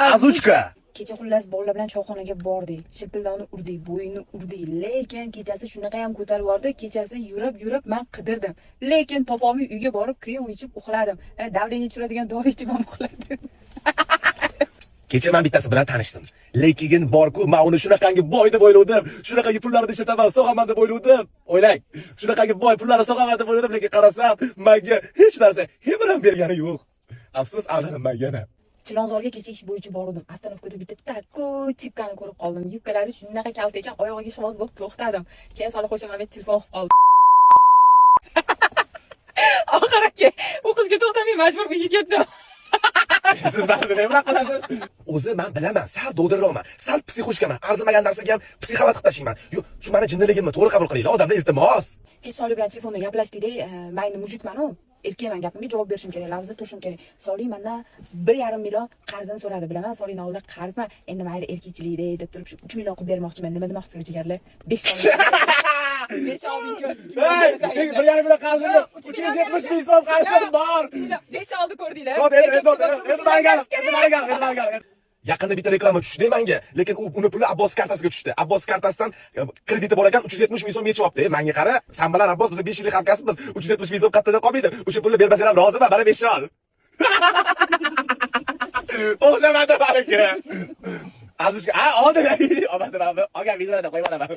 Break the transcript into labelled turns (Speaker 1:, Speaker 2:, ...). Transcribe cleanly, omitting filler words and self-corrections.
Speaker 1: Azuchka.
Speaker 2: Kecha xullas bolalar bilan choyxonaga bordik. Shipildonni urdik, bo'yini urdik. Lekin kechasi shunaqa ham ko'tarib yubordi. Kechasi yurib men qidirdim. Lekin topolmay uyga borib krem ichib uxladim. Davleniya tushiradigan dori ichib ham uxladim.
Speaker 1: Kecha men bittasi bilan tanishdim. Lekin bor-ku, men uni shunaqangi boy deb o'yladim. Shunaqangi pullarni ishlataman, sog'aman deb o'yladim. O'ylang. Shunaqangi boy pullarni sog'aman deb o'yladim, lekin qarasam, menga hech narsa hem bilan bergani yo'q. Afsus, aldadim men yana.
Speaker 2: Chilonzorga kecha ish bo'yicha bordim. Astanovkada bitta takku tipkani ko'rib qoldim. Yubkalari shunaqa kalt ekan, oyog'iga shvoz bo'lib to'xtadim. Keyin Soliho'sha Mamet telefon qilib qoldi. Oxirgi u qizga to'xtamay majbur uyga ketdim.
Speaker 1: Siz meni nima qilasiz? O'zi men bilaman, sal dovdirroqman, sal psixoshkaman. Arzimagan narsaga ham psixovat qilib tashlayman. Yo'q, shu meni jinniligimni to'g'ri qabul qilinglar, odamlar iltimos.
Speaker 2: Kech Solih bilan telefonda gaplashdik-da, men mujikman-ku. Erkakman, gapimga javob berishim kerak, lafzda turishim kerak. Solih mendan 1,5 million qarzini so'radi, bilaman. Solihning oldida qarzman. Endi mayli erkakchilikda deb turib 3 million qilib bermoqchiman. Nima demoqchisiz jigarlar? 5 million. 5 olding-ku.
Speaker 1: 1,5 million qarzim, 370 ming so'm qarzim bor.
Speaker 2: 5 oldi ko'rdinglar.
Speaker 1: Endi yaqinda bitta reklama tushdi menga, lekin uni puli Abbos kartasiga tushdi. Abbos kartasidan krediti bor ekan, 370 ming so'm yechib olibdi. Menga qara, sen bilan Abbos biz 5 yillik hamkasbmiz. 370 ming so'm qayerda qolmaydi. O'sha pulni bermasang ham roziman, mana 5 ol. O'sha menda baraka. Azuchka, oldi. Olmadim. Olgan vizlarni qo'yib olaman.